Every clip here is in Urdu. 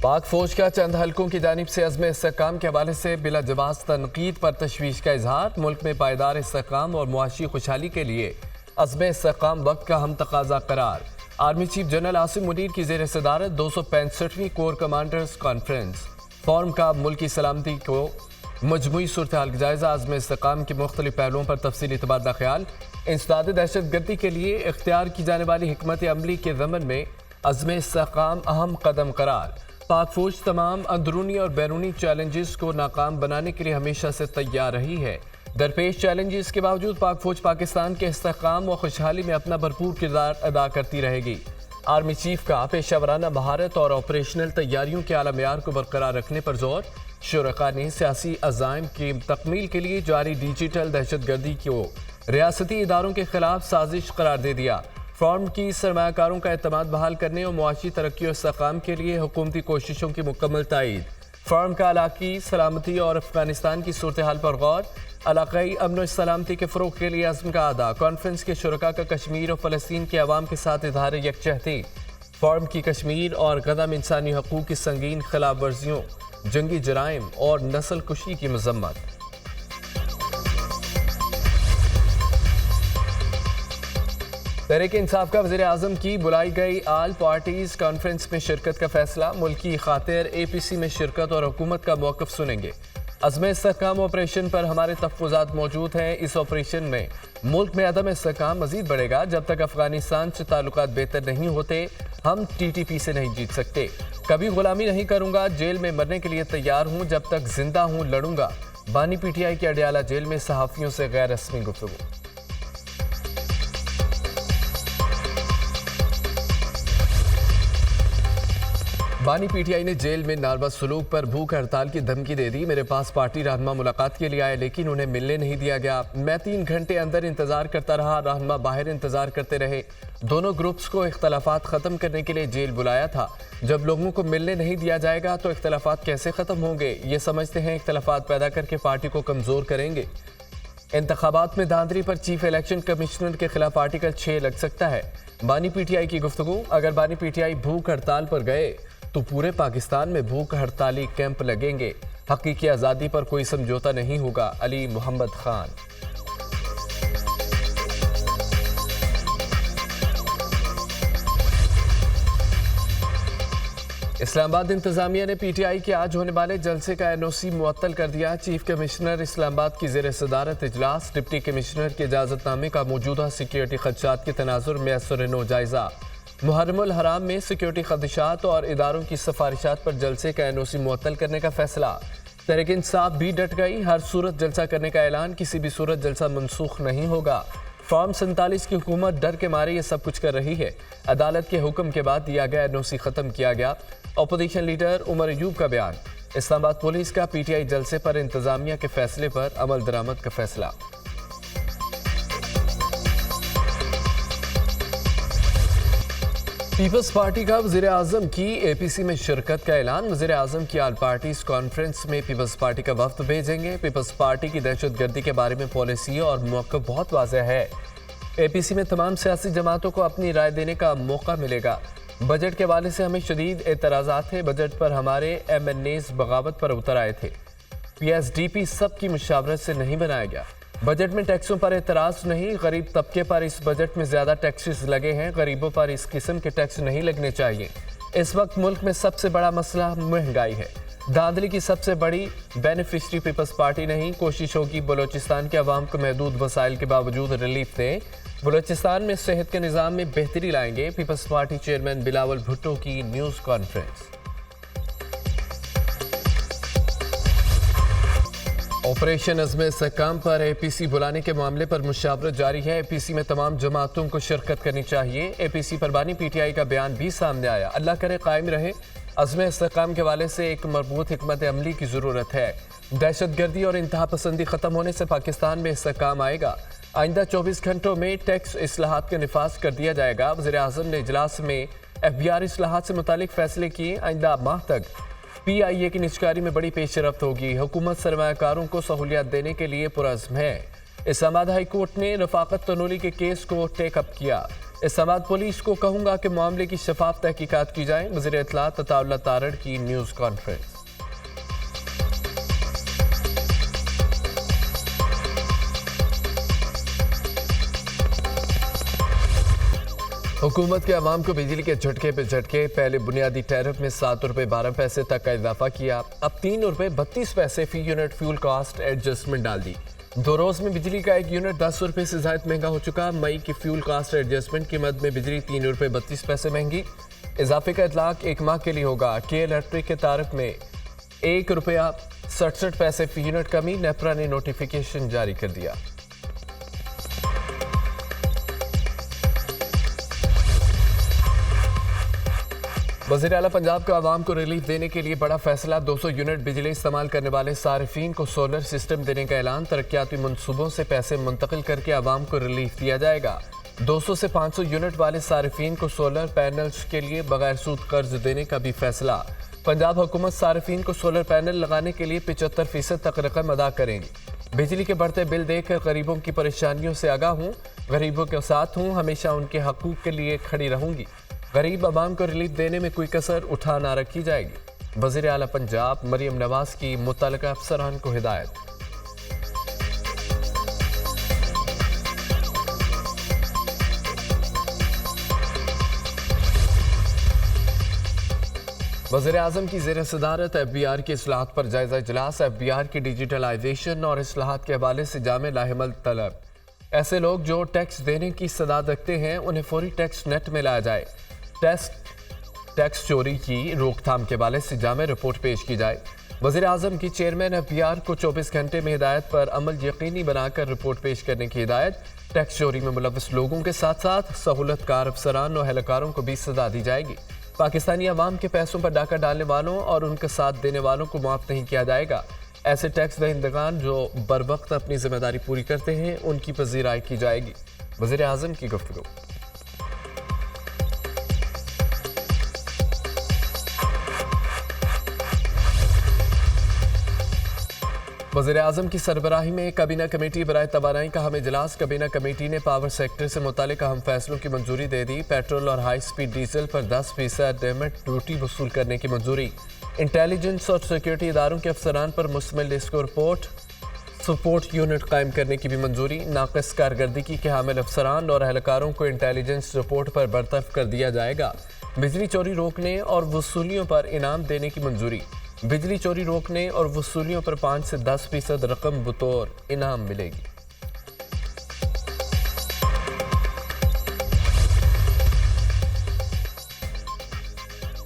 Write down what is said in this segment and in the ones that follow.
پاک فوج کا چند حلقوں کی جانب سے عزم استحکام کے حوالے سے بلا جواز تنقید پر تشویش کا اظہار۔ ملک میں پائیدار استحکام اور معاشی خوشحالی کے لیے عزم استحکام وقت کا ہم تقاضا قرار۔ Army chief general Asim Munir کی زیر صدارت 265ویں کور کمانڈرز کانفرنس۔ فورم کا ملکی سلامتی کو مجموعی صورتحال کا جائزہ، عزم استحکام کے مختلف پہلوؤں پر تفصیلی تبادلہ خیال۔ انسداد دہشت گردی کے لیے اختیار کی جانے والی حکمت عملی کے ضمن میں عزم استحکام اہم قدم قرار۔ پاک فوج تمام اندرونی اور بیرونی چیلنجز کو ناکام بنانے کے لیے ہمیشہ سے تیار رہی ہے۔ درپیش چیلنجز کے باوجود پاک فوج پاکستان کے استحکام و خوشحالی میں اپنا بھرپور کردار ادا کرتی رہے گی۔ آرمی چیف کا پیشہ ورانہ مہارت اور آپریشنل تیاریوں کے اعلیٰ معیار کو برقرار رکھنے پر زور۔ شرکاء نے سیاسی عزائم کی تکمیل کے لیے جاری ڈیجیٹل دہشت گردی کو ریاستی اداروں کے خلاف سازش قرار دے دیا۔ فورم کی سرمایہ کاروں کا اعتماد بحال کرنے اور معاشی ترقی و استحکام کے لیے حکومتی کوششوں کی مکمل تائید۔ فورم کا علاقائی سلامتی اور افغانستان کی صورتحال پر غور۔ علاقائی امن و سلامتی کے فروغ کے لیے عزم کا اعادہ۔ کانفرنس کے شرکاء کا کشمیر اور فلسطین کے عوام کے ساتھ اظہار یکجہتی۔ فورم کی کشمیر اور غزہ میں انسانی حقوق کی سنگین خلاف ورزیوں، جنگی جرائم اور نسل کشی کی مذمت۔ تحریک انصاف کا وزیر اعظم کی بلائی گئی آل پارٹیز کانفرنس میں شرکت کا فیصلہ۔ ملکی خاطر اے پی سی میں شرکت اور حکومت کا موقف سنیں گے۔ عزم استحکام آپریشن پر ہمارے تفویضات موجود ہیں۔ اس آپریشن میں ملک میں عدم استحکام مزید بڑھے گا۔ جب تک افغانستان سے تعلقات بہتر نہیں ہوتے ہم ٹی ٹی پی سے نہیں جیت سکتے۔ کبھی غلامی نہیں کروں گا، جیل میں مرنے کے لیے تیار ہوں، جب تک زندہ ہوں لڑوں گا۔ بانی پی ٹی آئی کے اڈیالہ جیل میں صحافیوں سے غیر رسمی گفتگو۔ بانی پی ٹی آئی نے جیل میں ناروا سلوک پر بھوک ہڑتال کی دھمکی دے دی۔ میرے پاس پارٹی رہنما ملاقات کے لیے آئے لیکن انہیں ملنے نہیں دیا گیا۔ میں 3 گھنٹے اندر انتظار کرتا رہا، رہنما باہر انتظار کرتے رہے۔ دونوں گروپس کو اختلافات ختم کرنے کے لیے جیل بلایا تھا۔ جب لوگوں کو ملنے نہیں دیا جائے گا تو اختلافات کیسے ختم ہوں گے؟ یہ سمجھتے ہیں اختلافات پیدا کر کے پارٹی کو کمزور کریں گے۔ انتخابات میں دھاندلی پر چیف الیکشن کمشنر کے خلاف آرٹیکل 6 لگ سکتا ہے۔ بانی پی ٹی آئی کی گفتگو۔ اگر بانی پی ٹی آئی بھوک ہڑتال پر گئے تو پورے پاکستان میں بھوک ہڑتالی کیمپ لگیں گے۔ حقیقی آزادی پر کوئی سمجھوتا نہیں ہوگا، علی محمد خان۔ اسلام آباد انتظامیہ نے پی ٹی آئی کے آج ہونے والے جلسے کا این او سی معطل کر دیا۔ چیف کمشنر اسلام آباد کی زیر صدارت اجلاس۔ ڈپٹی کمشنر کے اجازت نامے کا موجودہ سیکیورٹی خدشات کے تناظر میں اثر نو جائزہ۔ محرم الحرام میں سیکیورٹی خدشات اور اداروں کی سفارشات پر جلسے کا این او سی معطل کرنے کا فیصلہ۔ تحریک انصاف بھی ڈٹ گئی، ہر صورت جلسہ کرنے کا اعلان، کسی بھی صورت جلسہ منسوخ نہیں ہوگا۔ فارم 47 کی حکومت ڈر کے مارے یہ سب کچھ کر رہی ہے۔ عدالت کے حکم کے بعد دیا گیا این او سی ختم کیا گیا۔ اپوزیشن لیڈر عمر ایوب کا بیان۔ اسلام آباد پولیس کا پی ٹی آئی جلسے پر انتظامیہ کے فیصلے پر عمل درآمد کا فیصلہ۔ پیپلز پارٹی کا وزیر اعظم کی اے پی سی میں شرکت کا اعلان۔ وزیر اعظم کی آل پارٹیز کانفرنس میں پیپلز پارٹی کا وفد بھیجیں گے۔ پیپلز پارٹی کی دہشت گردی کے بارے میں پالیسی اور موقف بہت واضح ہے۔ اے پی سی میں تمام سیاسی جماعتوں کو اپنی رائے دینے کا موقع ملے گا۔ بجٹ کے حوالے سے ہمیں شدید اعتراضات ہیں۔ بجٹ پر ہمارے ایم این ایز بغاوت پر اتر آئے تھے۔ پی ایس ڈی پی سب کی مشاورت سے نہیں بنایا گیا۔ بجٹ میں ٹیکسوں پر اعتراض نہیں، غریب طبقے پر اس بجٹ میں زیادہ ٹیکسز لگے ہیں، غریبوں پر اس قسم کے ٹیکس نہیں لگنے چاہیے۔ اس وقت ملک میں سب سے بڑا مسئلہ مہنگائی ہے۔ دھاندلی کی سب سے بڑی بینیفیشری پیپلز پارٹی نہیں۔ کوشش ہوگی بلوچستان کے عوام کو محدود وسائل کے باوجود ریلیف دیں۔ بلوچستان میں صحت کے نظام میں بہتری لائیں گے۔ Peoples party chairman Bilawal Bhutto کی نیوز کانفرنس۔ آپریشن عزم استحکام پر اے پی سی بلانے کے معاملے پر مشاورت جاری ہے۔ اے پی سی میں تمام جماعتوں کو شرکت کرنی چاہیے۔ اے پی سی پر بانی پی ٹی آئی کا بیان بھی سامنے آیا۔ اللہ کرے قائم رہے۔ عزم استحکام کے حوالے سے ایک مربوط حکمت عملی کی ضرورت ہے۔ دہشت گردی اور انتہا پسندی ختم ہونے سے پاکستان میں استحکام آئے گا۔ آئندہ 24 گھنٹوں میں ٹیکس اصلاحات کا نفاذ کر دیا جائے گا۔ وزیر اعظم نے اجلاس میں ایف بی آر اصلاحات سے متعلق فیصلے کیے۔ آئندہ ماہ تک پی آئی اے کی نجکاری میں بڑی پیش رفت ہوگی۔ حکومت سرمایہ کاروں کو سہولیات دینے کے لیے پرعزم ہے۔ اسلام آباد ہائی کورٹ نے رفاقت تنولی کے کیس کو ٹیک اپ کیا۔ اسلام آباد پولیس کو کہوں گا کہ معاملے کی شفاف تحقیقات کی جائیں، وزیر اطلاعات عطا اللہ تارڑ کی نیوز کانفرنس۔ حکومت کے عوام کو بجلی کے جھٹکے پہ جھٹکے، پہلے بنیادی ٹیرف میں 7 روپے 12 پیسے تک کا اضافہ کیا، اب 3 روپے 32 پیسے فی یونٹ فیول کاسٹ ایڈجسٹمنٹ ڈال دی۔ 2 روز میں بجلی کا 1 یونٹ 10 روپے سے زائد مہنگا ہو چکا۔ مئی کی فیول کاسٹ ایڈجسٹمنٹ کی مد میں بجلی 3 روپے 32 پیسے مہنگی۔ اضافے کا اطلاق 1 ماہ کے لیے ہوگا۔ کے الیکٹرک کے تعرف میں 1 روپیہ 67 پیسے فی یونٹ کمی، نیپرا نے نوٹیفیکیشن جاری کر دیا۔ وزیر اعلیٰ پنجاب کا عوام کو ریلیف دینے کے لیے بڑا فیصلہ، 200 یونٹ بجلی استعمال کرنے والے صارفین کو سولر سسٹم دینے کا اعلان، ترقیاتی منصوبوں سے پیسے منتقل کر کے عوام کو ریلیف دیا جائے گا۔ 200 سے 500 یونٹ والے صارفین کو سولر پینلز کے لیے بغیر سود قرض دینے کا بھی فیصلہ۔ پنجاب حکومت صارفین کو سولر پینل لگانے کے لیے 75% تک رقم ادا کریں گی۔ بجلی کے بڑھتے بل دیکھ کر غریبوں کی پریشانیوں سے آگاہ ہوں، غریبوں کے ساتھ ہوں، ہمیشہ ان کے حقوق کے لیے کھڑی رہوں گی۔ غریب عوام کو ریلیف دینے میں کوئی کسر اٹھا نہ رکھی جائے گی۔ وزیر اعلیٰ پنجاب مریم نواز کی متعلقہ افسران کو ہدایت۔ وزیر اعظم کی زیر صدارت ایف بی آر کی اصلاحات پر جائزہ اجلاس، ایف بی آر کی ڈیجیٹلائزیشن اور اصلاحات کے حوالے سے جامع لاحمل طلب۔ ایسے لوگ جو ٹیکس دینے کی استعداد رکھتے ہیں انہیں فوری ٹیکس نیٹ میں لایا جائے۔ ٹیکس چوری کی روک تھام کے حوالے سے جامع رپورٹ پیش کی جائے۔ وزیر اعظم کی چیئرمین ایف بی آر کو 24 گھنٹے میں ہدایت پر عمل یقینی بنا کر رپورٹ پیش کرنے کی ہدایت۔ ٹیکس چوری میں ملوث لوگوں کے ساتھ ساتھ سہولت کار افسران اور اہلکاروں کو بھی سزا دی جائے گی۔ پاکستانی عوام کے پیسوں پر ڈاکہ ڈالنے والوں اور ان کا ساتھ دینے والوں کو معاف نہیں کیا جائے گا۔ ایسے ٹیکس دہندگان جو بروقت اپنی ذمہ داری پوری کرتے ہیں ان کی پذیرائی کی جائے گی۔ وزیر اعظم کی گفتگو۔ وزیر اعظم کی سربراہی میں کابینہ کمیٹی برائے توانائی کا اہم اجلاس، کابینہ کمیٹی نے پاور سیکٹر سے متعلق اہم فیصلوں کی منظوری دے دی۔ پیٹرول اور ہائی سپیڈ ڈیزل پر 10% ڈیمٹ ڈیوٹی وصول کرنے کی منظوری۔ انٹیلیجنس اور سیکورٹی اداروں کے افسران پر مشتمل ڈسکو سپورٹ یونٹ قائم کرنے کی بھی منظوری۔ ناقص کارکردگی کے حامل افسران اور اہلکاروں کو انٹیلیجنس رپورٹ پر برطرف کر دیا جائے گا۔ بجلی چوری روکنے اور وصولیوں پر انعام دینے کی منظوری۔ بجلی چوری روکنے اور وصولیوں پر 5 سے 10% رقم بطور انعام ملے گی۔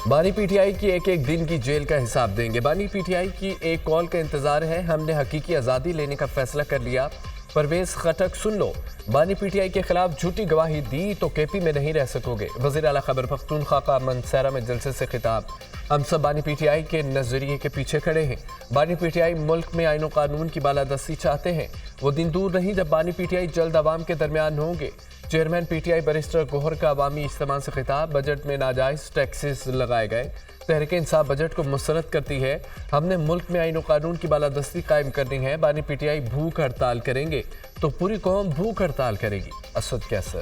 بانی پی ٹی آئی کی ایک دن کی جیل کا حساب دیں گے۔ بانی پی ٹی آئی کی ایک کال کا انتظار ہے، ہم نے حقیقی آزادی لینے کا فیصلہ کر لیا۔ پرویز خٹک سن لو، بانی پی ٹی آئی کے خلاف جھوٹی گواہی دی تو کے پی میں نہیں رہ سکو گے۔ وزیر اعلیٰ خیبر پختونخوا کا منسیرہ میں جلسے سے خطاب، ہم سب بانی پی ٹی آئی کے نظریے کے پیچھے کھڑے ہیں۔ بانی پی ٹی آئی ملک میں آئین و قانون کی بالادستی چاہتے ہیں، وہ دن دور نہیں جب بانی پی ٹی آئی جلد عوام کے درمیان ہوں گے۔ Chairman P T I barrister Gohar کا عوامی اجتماع سے خطاب، بجٹ میں ناجائز ٹیکسز لگائے گئے، تحریک انصاف بجٹ کو مسترد کرتی ہے، ہم نے ملک میں آئین و قانون کی بالادستی قائم کرنی ہے۔ بانی پی ٹی آئی بھوک ہڑتال کریں گے تو پوری قوم بھوک ہڑتال کرے گی۔ اسد کیسر۔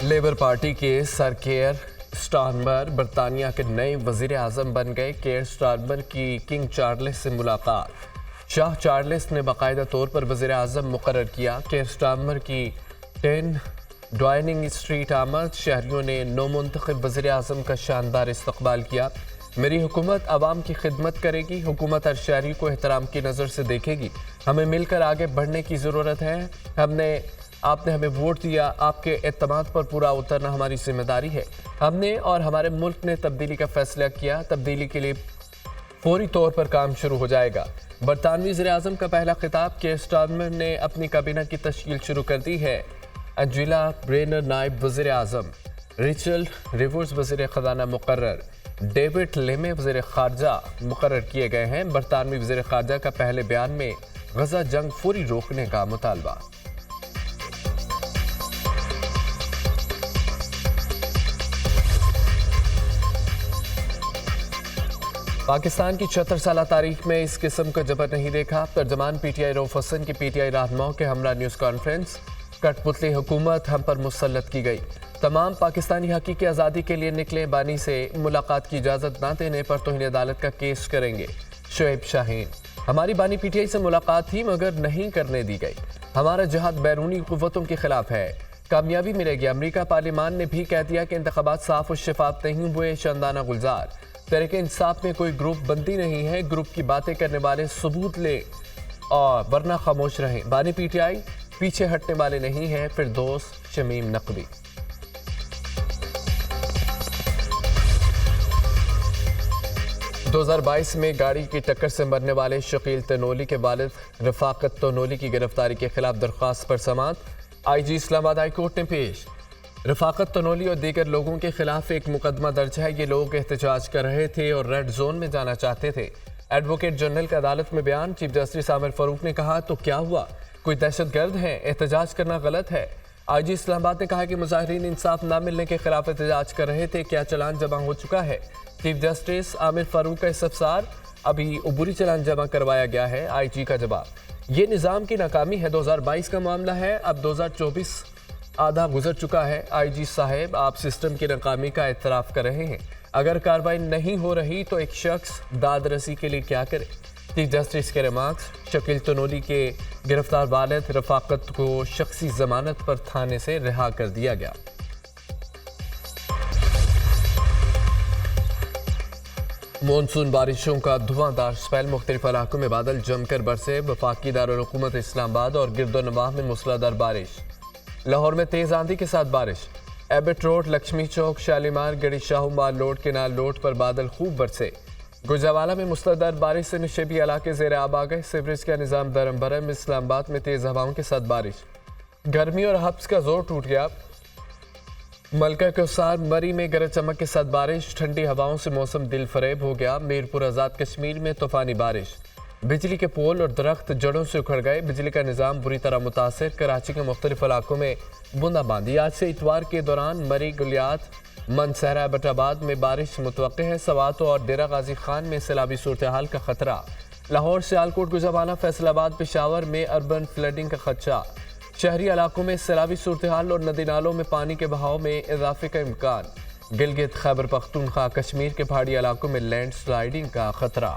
لیبر پارٹی کے سر کیئر سٹارمر برطانیہ کے نئے وزیر اعظم بن گئے۔ کیئر سٹارمر کی کنگ چارلس سے ملاقات، شاہ چارلس نے باقاعدہ طور پر وزیر اعظم مقرر کیا۔ کیئر سٹارمر کی 10 ڈاؤننگ اسٹریٹ آمد، شہریوں نے نو منتخب وزیر اعظم کا شاندار استقبال کیا۔ میری حکومت عوام کی خدمت کرے گی، حکومت ہر شہری کو احترام کی نظر سے دیکھے گی، ہمیں مل کر آگے بڑھنے کی ضرورت ہے۔ آپ نے ہمیں ووٹ دیا، آپ کے اعتماد پر پورا اترنا ہماری ذمہ داری ہے۔ ہم نے اور ہمارے ملک نے تبدیلی کا فیصلہ کیا، تبدیلی کے لیے فوری طور پر کام شروع ہو جائے گا۔ برطانوی وزیر اعظم کا پہلا خطاب، کیئر سٹارمر نے اپنی کابینہ کی تشکیل شروع کر دی ہے۔ انجیلا برینر نائب وزیر اعظم، ریچل ریورز وزیر خزانہ مقرر، ڈیوڈ لیمے وزیر خارجہ مقرر کیے گئے ہیں۔ برطانوی وزیر خارجہ کا پہلے بیان میں غزہ جنگ فوری روکنے کا مطالبہ۔ پاکستان کی 76 سالہ تاریخ میں اس قسم کا جبر نہیں دیکھا. ترجمان پی ٹی آئی رؤف حسن کی پی ٹی آئی رہنماؤں کے ہمراہ نیوز کانفرنس. کٹ پتلی حکومت ہم پر مسلط کی گئی. تمام پاکستانی حقیقی آزادی کے لیے نکلے. بانی سے ملاقات کی اجازت نہ دینے پر توہین عدالت کا کیس کریں گے. شعیب شاہین: ہماری بانی پی ٹی آئی سے ملاقات تھی مگر نہیں کرنے دی گئی. ہمارا جہاد بیرونی قوتوں کے خلاف ہے. کامیابی ملے گی. امریکہ پارلیمان نے بھی کہہ دیا کہ انتخابات صاف و شفاف نہیں ہوئے. شاندانہ گلزار: تحریک انصاف میں کوئی گروپ بندی نہیں ہے. گروپ کی باتیں کرنے والے ثبوت لیں اور ورنہ خاموش رہیں. بانی پی ٹی آئی پیچھے ہٹنے والے نہیں ہیں. فردوس شمیم نقوی. دو ہزار 22 میں گاڑی کی ٹکر سے مرنے والے شکیل تنولی کے والد رفاقت تنولی کی گرفتاری کے خلاف درخواست پر سماعت. آئی جی اسلام آباد ہائی کورٹ نے پیش. رفاقت تنولی اور دیگر لوگوں کے خلاف ایک مقدمہ درج ہے. یہ لوگ احتجاج کر رہے تھے اور ریڈ زون میں جانا چاہتے تھے. ایڈوکیٹ جنرل کا عدالت میں بیان. چیف جسٹس عامر فاروق نے کہا تو کیا ہوا؟ کوئی دہشت گرد ہے؟ احتجاج کرنا غلط ہے. آئی جی اسلام آباد نے کہا کہ مظاہرین انصاف نہ ملنے کے خلاف احتجاج کر رہے تھے. کیا چلان جمع ہو چکا ہے؟ چیف جسٹس عامر فاروق کا استفسار. ابھی عبوری چلان جمع کروایا گیا ہے. آئی جی کا جواب: یہ نظام کی ناکامی ہے. 2022 کا معاملہ ہے. اب 2024 آدھا گزر چکا ہے. آئی جی صاحب، آپ سسٹم کی ناکامی کا اعتراف کر رہے ہیں. اگر کارروائی نہیں ہو رہی تو ایک شخص داد رسی کے لیے کیا کرے؟ چیف جسٹس کے ریمارکس. شکیل تنولی کے گرفتار والد رفاقت کو شخصی ضمانت پر تھانے سے رہا کر دیا گیا. مونسون بارشوں کا دھواں دار سپیل. مختلف علاقوں میں بادل جم کر برسے. وفاقی دارالحکومت اسلام آباد اور گرد و نواح میں موسلادھار بارش. لاہور میں تیز آندھی کے ساتھ بارش. ایبٹ روڈ، لکشمی چوک، شالیمار، گڑی شاہو مال روڈ، کینال روڈ پر بادل خوب برسے. گجرانوالہ میں موسلادھار بارش سے نشیبی علاقے زیر آب آ گئے. سیوریج کا نظام درم برم. اسلام آباد میں تیز ہوائوں کے ساتھ بارش. گرمی اور حبس کا زور ٹوٹ گیا. ملکہ کوثر مری میں گرج چمک کے ساتھ بارش. ٹھنڈی ہواؤں سے موسم دل فریب ہو گیا. میرپور آزاد کشمیر میں طوفانی بارش. بجلی کے پول اور درخت جڑوں سے اکھڑ گئے. بجلی کا نظام بری طرح متاثر. کراچی کے مختلف علاقوں میں بوندا باندی. آج سے اتوار کے دوران مری، گلیات، منصہرہ، ایبٹ آباد میں بارش متوقع ہے. سوات اور ڈیرہ غازی خان میں سیلابی صورتحال کا خطرہ. لاہور، سیالکوٹ، گجرانوالہ، فیصل آباد، پشاور میں اربن فلڈنگ کا خدشہ. شہری علاقوں میں سیلابی صورتحال اور ندی نالوں میں پانی کے بہاؤ میں اضافے کا امکان. گلگت، خیبر پختونخوا، کشمیر کے پہاڑی علاقوں میں لینڈ سلائیڈنگ کا خطرہ.